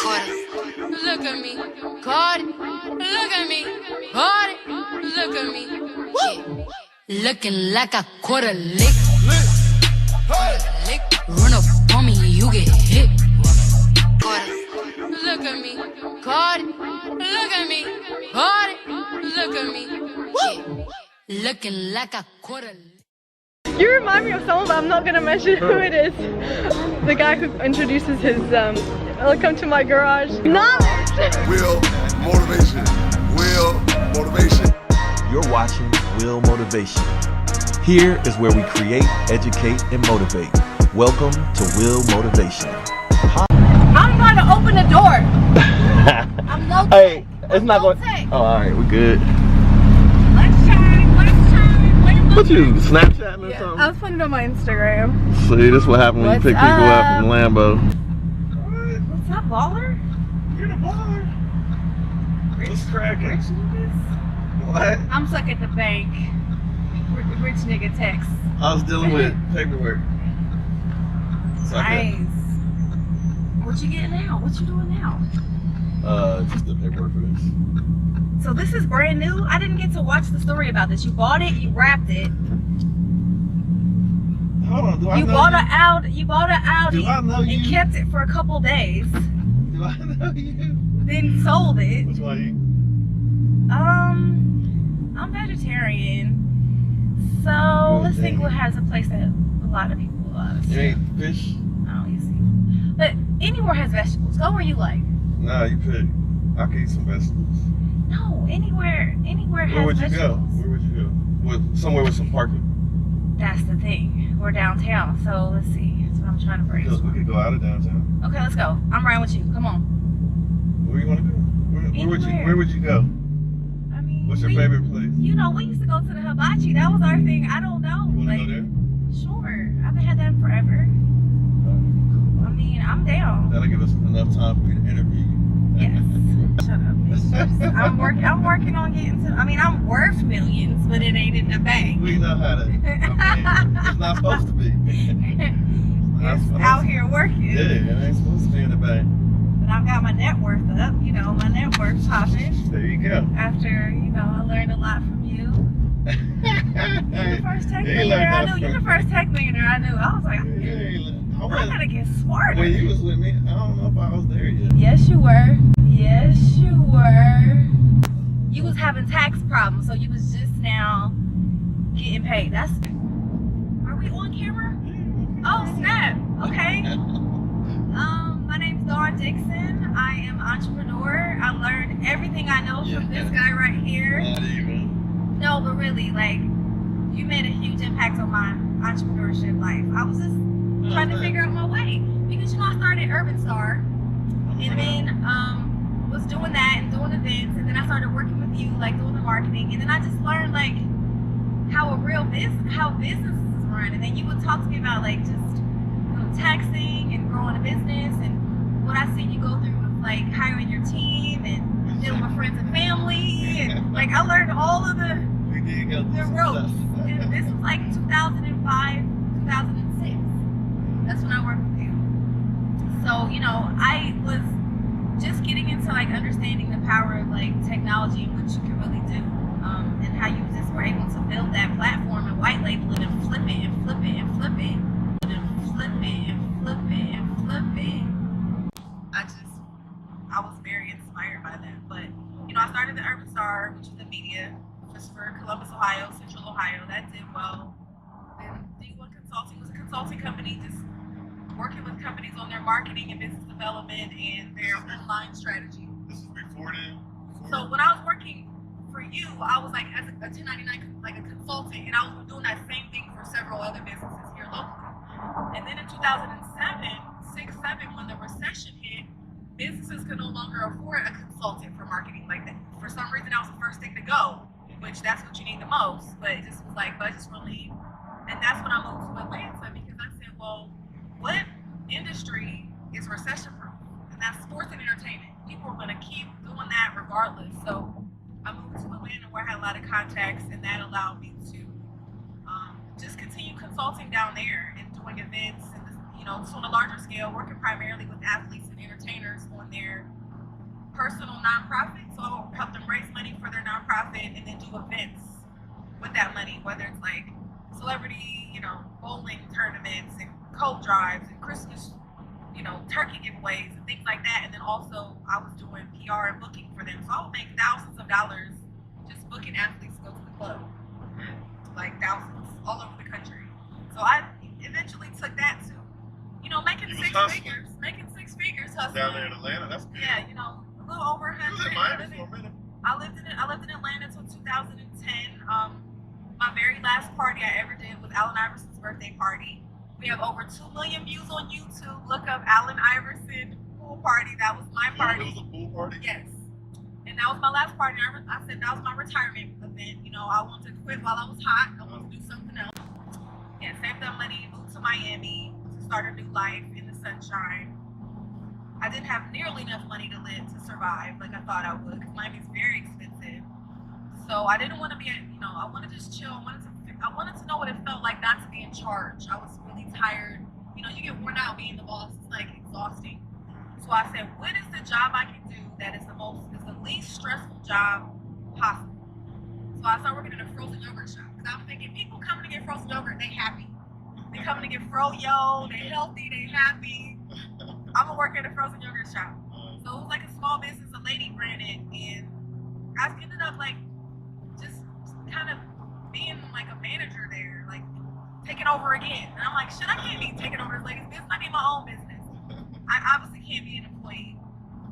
Cardi, look at me. Cardi, look at me. Cardi, look at me. Yeah. Looking like a quarter lick. Run up on me, you get hit. Cardi, look at me. Cardi, look at me. Cardi, look at me. Yeah. Looking like a quarter lick. You remind me of someone, but I'm not gonna mention who it is. The guy who introduces his welcome to my garage. Knowledge! Will motivation. Will motivation. You're watching Will Motivation. Here is where we create, educate, and motivate. Welcome to Will Motivation. I'm going to open the door. I'm no tech. Hey, it's not going. Tech. Oh, all right, we good. Let's try. What you Snapchatting or Yeah, something? I was putting it on my Instagram. See, this is what happens when you pick people up in Lambo. What's up, baller? You're the baller. What's cracking? Rich niggas? What? I'm stuck at the bank. Rich nigga text. I was dealing with paperwork. Nice. What you getting now? What you doing now? Just the paperwork for this. So this is brand new. I didn't get to watch the story about this. You bought it, you wrapped it. Hold on, do I You know bought you? an Audi. You bought an Audi Do I know and you? kept it for a couple days. Do I know you? Then sold it. Which one you? I'm vegetarian. So let's think what has a place that a lot of people love. You ain't fish? I don't eat seafood. But anywhere has vegetables. Go where you like. Nah, you pick. I can eat some vegetables. No, anywhere Where has would you vegetables. go? Where would you go? Somewhere with some parking. That's the thing. We're downtown, so let's see. That's what I'm trying to We brainstorm. could go out of downtown. Okay, let's go. I'm riding with you. Come on. Where you want to go? Where would you go? I mean, What's your favorite place? You know, we used to go to the hibachi. That was our thing. I don't know. You want to Like, go there? sure. I haven't had that in forever. I mean, I'm down. That'll give us enough time for me to interview you. Yes. Shut up, bitch. I'm working on getting to. I mean, I'm worth millions, but it ain't in the bank. We know how to. I mean, it's not supposed to be. It's out here working. Yeah, it ain't supposed to be in the bank. But I've got my net worth up. You know, my net worth popping. There you go. After, you know, I learned a lot from you. You're the first tech millionaire I knew. You're the first tech millionaire I knew. I was like, I gotta get smarter. When you was with me, I don't know if I was there yet. Yes, you were. Yes, you were. You was having tax problems, so you was just now getting paid. That's. Are we on camera? Oh snap! Okay. My name's Dawn Dickson. I am an entrepreneur. I learned everything I know from this guy right here. Not even. No, but really, like, you made a huge impact on my entrepreneurship life. I was just trying to figure out my way because, you know, I started Urban Star, and then was doing that and doing events, and then I started working with you, like doing the marketing, and then I just learned like how businesses run, and then you would talk to me about like just, you know, taxing and growing a business and what I seen you go through with like hiring your team and dealing with friends and family, and like I learned all of the ropes. And this was like 2005, 2006. That's when I worked with you. So, you know, I was just getting into like understanding the power of like technology and what you can really do, and how you just were able to build that platform and white label it and flip it and flip it and flip it and flip it and flip it and flip it. I was very inspired by that. But, you know, I started the Urban Star, which is a media just for Columbus, Ohio, Central Ohio. That did well. Then D1 Consulting was a consulting company, just working with companies on their marketing and business development and their online strategy. This is before then? So when I was working for you, I was like as a 1099, like a consultant, and I was doing that same thing for several other businesses here locally. And then in 2007, when the recession hit, businesses could no longer afford a consultant for marketing. Like that, for some reason, that was the first thing to go, which that's what you need the most. But it just was like budgets relief, and that's when I moved to Atlanta because I said, well, what industry is recession proof? And that's sports and entertainment. People are going to keep doing that regardless. So I moved to Atlanta where I had a lot of contacts, and that allowed me to just continue consulting down there and doing events and, to on a larger scale, working primarily with athletes and entertainers on their personal nonprofit. So I will help them raise money for their nonprofit and then do events with that money, whether it's like celebrity, bowling tournaments and coat drives and Christmas, turkey giveaways and things like that. And then also I was doing PR and booking for them. So I would make thousands of dollars just booking athletes to go to the club. Like thousands all over the country. So I eventually took that to, making six figures. Making six figures hustling. Down there in Atlanta, that's good. Yeah, a little over 100. You was in Miami for a minute. I lived in Atlanta until 2010. My very last party I ever did was Allen Iverson's birthday party. We have over 2 million views on YouTube. Look up Allen Iverson pool party. That was my party. It was a pool party? Yes. And that was my last party. I said that was my retirement event. I wanted to quit while I was hot. I wanted to do something else. Yeah, saved up money, moved to Miami to start a new life in the sunshine. I didn't have nearly enough money to survive like I thought I would, because Miami's very expensive. So I didn't want to be, I wanted to just chill. I wanted to know what it felt like not to be in charge. I was really tired. You get worn out being the boss. It's like exhausting. So I said, what is the job I can do that is the least stressful job possible? So I started working in a frozen yogurt shop, because I'm thinking people coming to get frozen yogurt, they happy. They coming to get fro-yo, they healthy, they happy. I'm gonna work at a frozen yogurt shop. So it was like a small business a lady ran it, and I ended up just kind of being like a manager there, like taking over again. And I'm like, shit, I can't be taking over this lady's business. I need my own business. I obviously can't be an employee.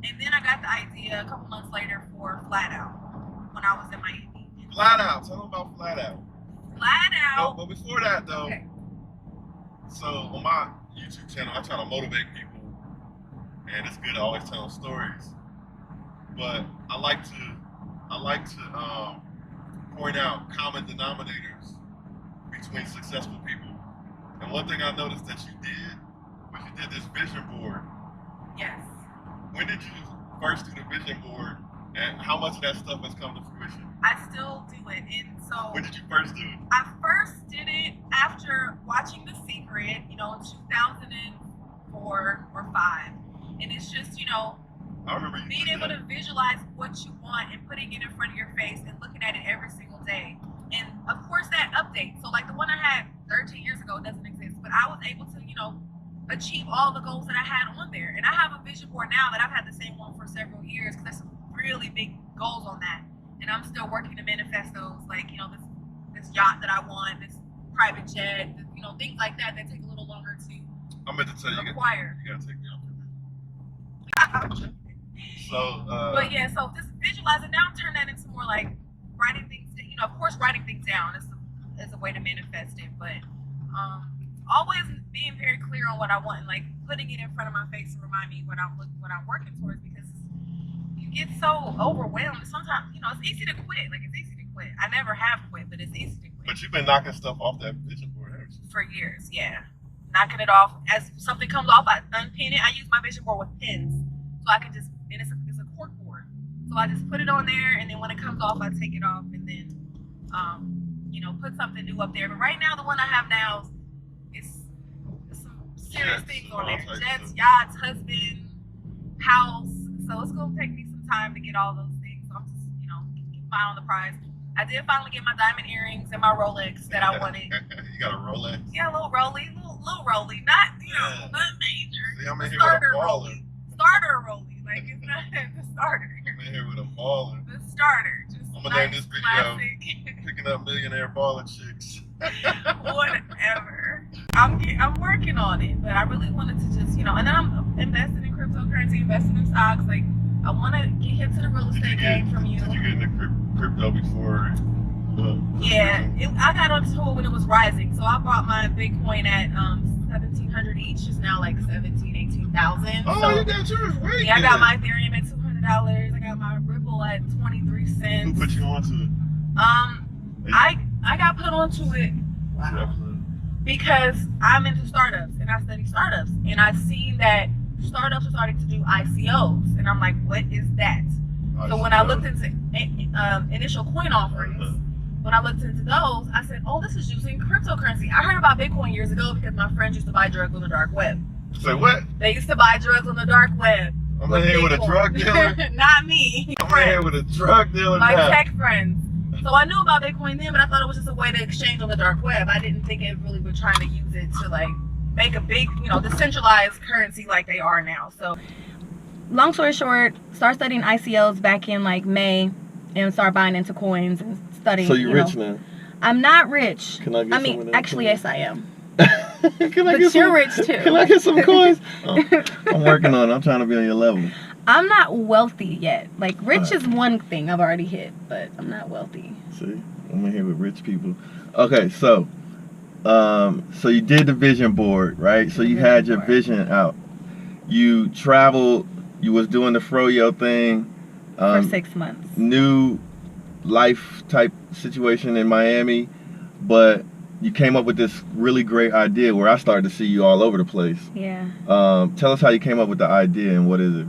And then I got the idea a couple months later for Flat Out when I was in Miami. Flat Out. Tell them about Flat Out. Flat Out. No, but before that, though, okay. So on my YouTube channel, I try to motivate people, and it's good to always tell them stories. But I like to point out common denominators between successful people. And one thing I noticed that you did was you did this vision board. Yes. When did you first do the vision board, and how much of that stuff has come to fruition? I still do it, and so When did you first do it? I first did it after watching The Secret, in 2004 or 5, and it's just, I remember you being able to visualize what you want and putting it in front of your face and looking at it every single day. And of course that updates. So like the one I had 13 years ago doesn't exist, but I was able to, achieve all the goals that I had on there. And I have a vision board now that I've had the same one for several years, because there's some really big goals on that. And I'm still working to manifest those, like, this yacht that I want, this private jet, things like that take a little longer to I meant to tell you, acquire. you gotta take me out there. So, But yeah, so just visualize it. Now turn that into more like writing things, of course writing things down is a way to manifest it, but always being very clear on what I want and like putting it in front of my face to remind me what I'm working towards, because you get so overwhelmed. Sometimes, it's easy to quit. Like, it's easy to quit. I never have quit, but it's easy to quit. but you've been knocking stuff off that vision board, haven't you? For years, yeah. Knocking it off. As something comes off, I unpin it. I use my vision board with pins. So I can just, and it's a cork board. So I just put it on there, and then when it comes off, I take it off, and then, put something new up there. But right now, the one I have now is some serious things on there. Jets, yachts, husband, house. So it's going to take me some time to get all those things. So I'm just, keep my eye on the prize. I did finally get my diamond earrings and my Rolex that I wanted. You got a Rolex? Yeah, a little Rolly, little Rolly, not not major. See, I'm in here Starter with a baller. Rolly. Starter Rolly, like it's not the starter. I'm in here with a baller. The starter, just I'm gonna nice, name this video classic. Picking up millionaire baller chicks. Whatever. I'm working on it, but I really wanted to just, and then I'm investing in cryptocurrency, investing in stocks. Like, I want to get hit to the real estate game from you. Did you get into crypto before? Yeah, I got onto it when it was rising. So I bought my Bitcoin at 1,700 each. It's now like 18,000. Oh, so, you got yours way. yeah, I got my Ethereum at $200. I got my Ripple at 23 cents. Who put you onto it? I got put onto it. Wow. Because I'm into startups and I study startups, and I've seen that startups are starting to do ICOs, and I'm like, what is that? So when I looked into initial coin offerings, when I looked into those, I said, oh, this is using cryptocurrency. I heard about Bitcoin years ago because my friends used to buy drugs on the dark web. Say what? They used to buy drugs on the dark web. I'm in here with a drug dealer. Not me. I'm in here with a drug dealer My now. tech friends. So I knew about Bitcoin then, but I thought it was just a way to exchange on the dark web. I didn't think it really were trying to use it to like make a big, decentralized currency like they are now. So long story short, start studying ICOs back in like May and start buying into coins and studying. So you're rich now? I'm not rich. Can I get some of that? Actually, yes, I am. Can I But get you're some, rich too. Can I get some coins? Oh, I'm working on it. I'm trying to be on your level. I'm not wealthy yet. Like, rich is one thing I've already hit, but I'm not wealthy. See, I'm in here with rich people. Okay, so you did the vision board, right? So you had your vision out. You traveled. You was doing the froyo thing. For 6 months. New life type situation in Miami, but you came up with this really great idea where I started to see you all over the place. Yeah. Tell us how you came up with the idea and what is it?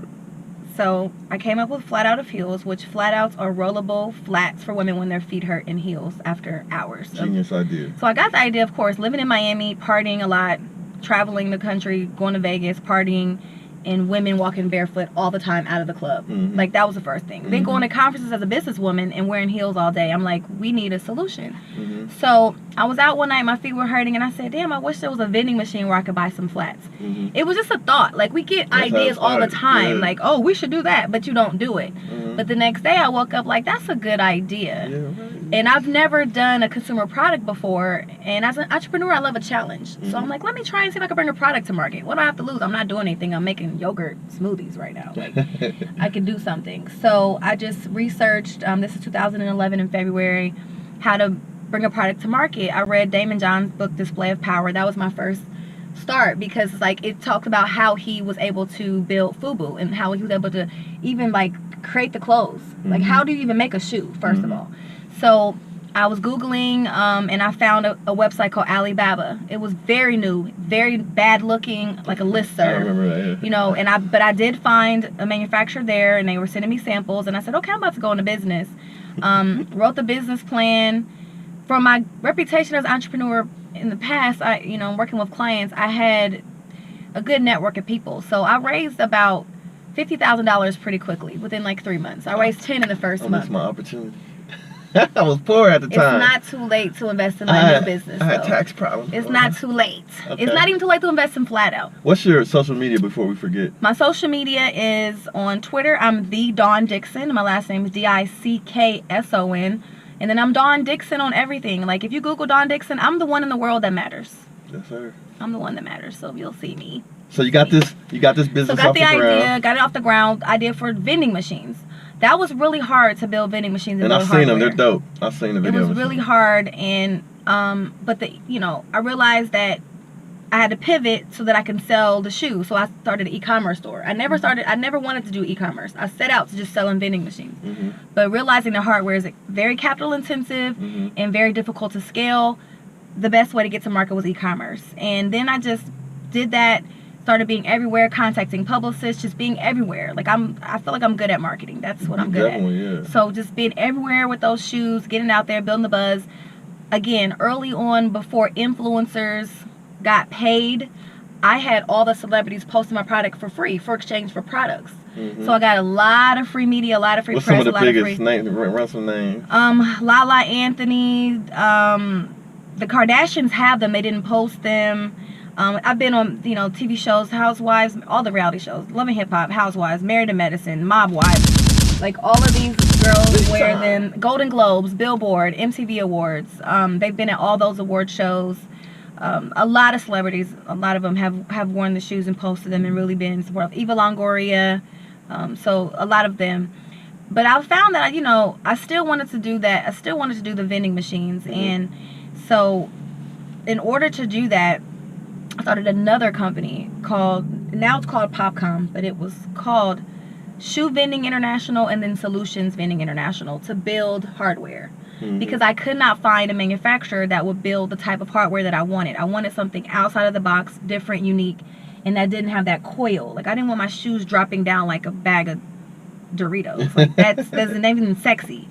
So I came up with flat out of heels, which flat outs are rollable flats for women when their feet hurt in heels after hours. Genius idea. So I got the idea, of course, living in Miami, partying a lot, traveling the country, going to Vegas, partying, and women walking barefoot all the time out of the club. Mm-hmm. Like, that was the first thing. Mm-hmm. Then going to conferences as a businesswoman and wearing heels all day. I'm like, we need a solution. Mm-hmm. So I was out one night, my feet were hurting, and I said, damn, I wish there was a vending machine where I could buy some flats. Mm-hmm. It was just a thought. Like, we get That's ideas how it all the started. time. Yeah. Like, oh, we should do that, but you don't do it. Mm-hmm. But the next day I woke up like, that's a good idea. Yeah, right. And I've never done a consumer product before. And as an entrepreneur, I love a challenge. Mm-hmm. So I'm like, let me try and see if I can bring a product to market. What do I have to lose? I'm not doing anything. I'm making yogurt smoothies right now. Like, I can do something. So I just researched, this is 2011 in February, how to bring a product to market. I read Damon John's book, Display of Power. That was my first start because like it talked about how he was able to build FUBU and how he was able to even like create the clothes. Mm-hmm. Like, how do you even make a shoe, first of all? So I was Googling and I found a website called Alibaba. It was very new, very bad looking, like a listserv. I remember that, yeah. But I did find a manufacturer there and they were sending me samples and I said, okay, I'm about to go into business. Wrote the business plan. From my reputation as an entrepreneur in the past, working with clients, I had a good network of people. So I raised about $50,000 pretty quickly within like 3 months. I raised 10 in the first month. That's my opportunity. I was poor at the time. It's not too late to invest in my new business. I had tax problems. It's not too late. Okay. It's not even too late to invest in flat out. What's your social media before we forget? My social media is on Twitter. I'm the Dawn Dickson. My last name is Dickson. And then I'm Dawn Dickson on everything. Like, if you Google Dawn Dickson, I'm the one in the world that matters. Yes, sir. I'm the one that matters, so you'll see me. So you got this business so off the ground. Got it off the ground. Idea for vending machines. That was really hard to build vending machines. And I've seen them. They're dope. I've seen the videos. It was really hard, and but I realized that I had to pivot so that I can sell the shoes. So I started an e-commerce store. I never wanted to do e-commerce. I set out to just sell vending machines. Mm-hmm. But realizing the hardware is very capital intensive mm-hmm. and very difficult to scale, the best way to get to market was e-commerce. And then I just did that, started being everywhere, contacting publicists, just being everywhere. Like, I feel like I'm good at marketing. That's what I'm good at. Yeah. So just being everywhere with those shoes, getting out there, building the buzz. Again, early on, before influencers got paid, I had all the celebrities posting my product for free for exchange for products. Mm-hmm. So I got a lot of free media, a lot of free press, some of the biggest names? Run some names. Lala Anthony, the Kardashians have them. They didn't post them. I've been on TV shows, Housewives, all the reality shows, Love and Hip Hop, Housewives, Married to Medicine, Mob Wives. Like, all of these girls wear them. Golden Globes, Billboard, MTV Awards. They've been at all those award shows. A lot of celebrities, a lot of them have worn the shoes and posted them and really been supportive. Eva Longoria, so a lot of them. But I found that I still wanted to do that. I still wanted to do the vending machines, mm-hmm. and so in order to do that, I started another company now it's called Popcom, but it was called Shoe Vending International and then Solutions Vending International, to build hardware. Mm-hmm. Because I could not find a manufacturer that would build the type of hardware that I wanted. I wanted something outside of the box, different, unique, and that didn't have that coil. Like, I didn't want my shoes dropping down like a bag of Doritos. Like that's not even sexy.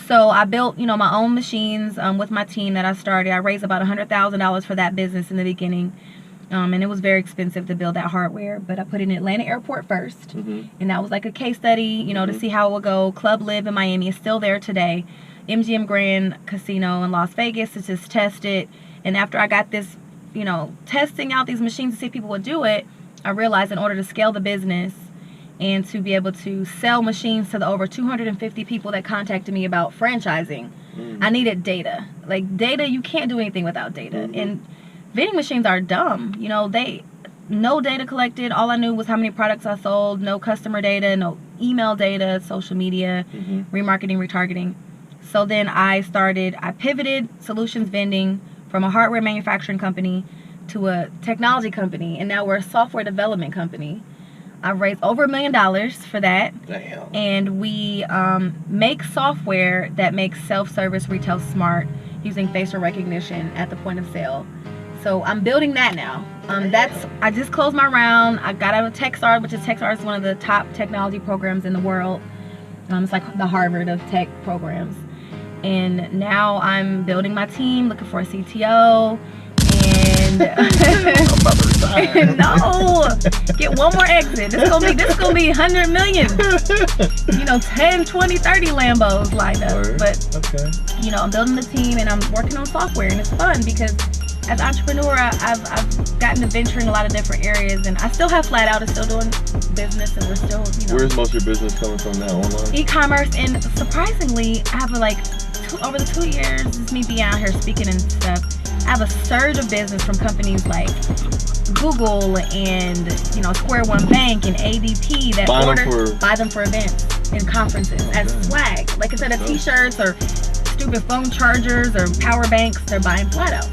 So I built, you know, my own machines with my team that I started. I raised about $100,000 for that business in the beginning. And it was very expensive to build that hardware, but I put it in Atlanta Airport first. And that was like a case study, you know, to see how it would go. Club Live in Miami is still there today. MGM Grand Casino in Las Vegas to just test it. And after I got this, you know, testing out these machines to see if people would do it, I realized in order to scale the business and to be able to sell machines to the over 250 people that contacted me about franchising, I needed data. Like data, you can't do anything without data. And vending machines are dumb. You know, no data collected. All I knew was how many products I sold, no customer data, no email data, social media, remarketing, retargeting. So then I pivoted solutions vending from a hardware manufacturing company to a technology company, and now we're a software development company. I've raised over $1 million for that. Damn. And we make software that makes self-service retail smart using facial recognition at the point of sale. So I'm building that now. I just closed my round. I got out of TechStars, which is TechStars is one of the top technology programs in the world. It's like the Harvard of tech programs. And now I'm building my team, looking for a CTO, and I'm about to retire. no, get one more exit. This gonna be 100 million. You know, 10, 20, 30 Lambos lined up. But okay, you know, I'm building the team and I'm working on software, and it's fun because as an entrepreneur, I've gotten to venture in a lot of different areas, and I still have Flat Out is still doing business, and we're still, you know. Where's most of your business coming from now? Online? E-commerce, and surprisingly, I have over the 2 years, it's me being out here speaking and stuff, I have a surge of business from companies like Google and, you know, Square One Bank and ADP that buy them for events and conferences as swag. Like instead of t-shirts or stupid phone chargers or power banks, they're buying Flat Out.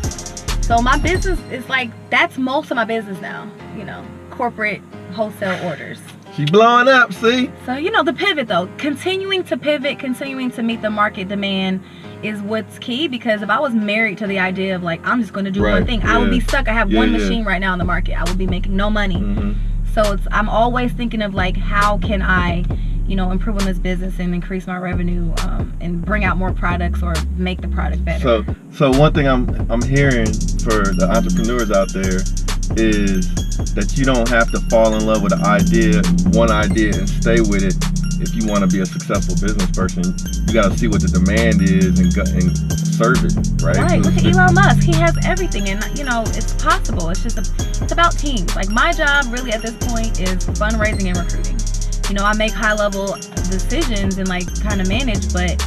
So my business is like, that's most of my business now, you know, corporate wholesale orders. She blowing up, see? So, you know, the pivot though, continuing to pivot, continuing to meet the market demand is what's key, because if I was married to the idea of like, I'm just going to do one thing, I would be stuck. I have one machine right now in the market. I would be making no money. So I'm always thinking of like, how can I, you know, improve on this business and increase my revenue and bring out more products or make the product better. So one thing I'm hearing for the entrepreneurs out there is that you don't have to fall in love with one idea and stay with it. If you want to be a successful business person, you got to see what the demand is and serve it, right? Right. Look at Elon Musk. He has everything, and you know it's possible. It's just it's about teams. Like my job really at this point is fundraising and recruiting. You know, I make high-level decisions and like kind of manage, but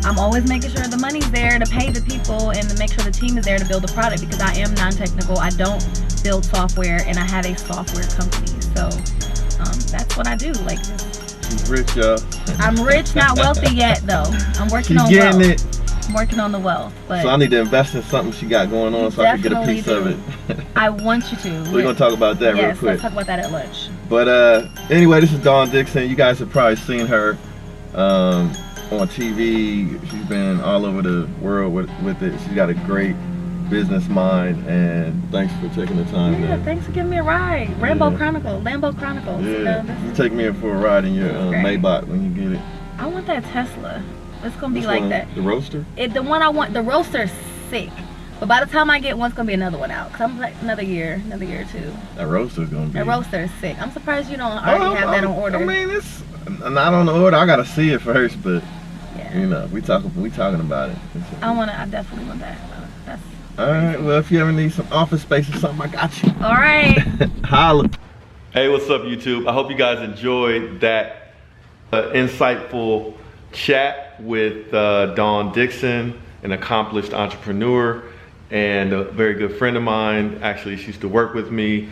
I'm always making sure the money's there to pay the people and to make sure the team is there to build the product, because I am non-technical. I don't build software, and I have a software company. So that's what I do. Like, she's rich, y'all. I'm rich, not wealthy yet, though. I'm working on getting wealth. it. I'm working on the wealth. But so I need to invest in something she got going on so I can get a piece of it. I want you to. We're going to talk about that real quick. Yes, let's talk about that at lunch. But anyway, this is Dawn Dickson. You guys have probably seen her on TV. She's been all over the world with it. She's got a great business mind, and thanks for taking the time. Yeah, thanks for giving me a ride. Lambo Chronicles. Yeah, you take me for a ride in your Maybach when you get it. I want that Tesla. It's gonna be like that. The Roadster? The one I want, the Roadster's sick. But by the time I get one, it's gonna be another one out. Cause I'm like another year or two. That Roadster's gonna be. That Roadster is sick. I'm surprised you don't already have that on order. I mean, it's not on the order. I gotta see it first, but you know, we talking about it. I definitely want that. That's all right. Well, if you ever need some office space or something, I got you. All right. Holla. Hey, what's up, YouTube? I hope you guys enjoyed that insightful chat with Dawn Dickson, an accomplished entrepreneur and a very good friend of mine. Actually, she used to work with me.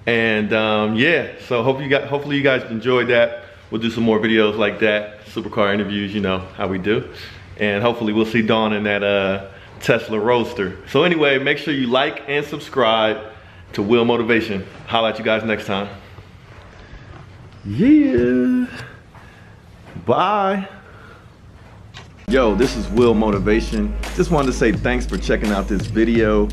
And yeah, so hopefully you guys enjoyed that. We'll do some more videos like that, supercar interviews, you know how we do. And hopefully we'll see Dawn in that Tesla Roadster. So anyway, make sure you like and subscribe to Will Motivation. Holla at you guys next time. Yeah. Bye. Yo, this is Will Motivation. Just wanted to say thanks for checking out this video.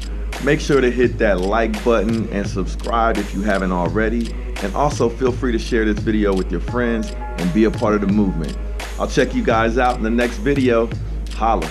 Make sure to hit that like button and subscribe if you haven't already. And also feel free to share this video with your friends and be a part of the movement. I'll check you guys out in the next video. Holla.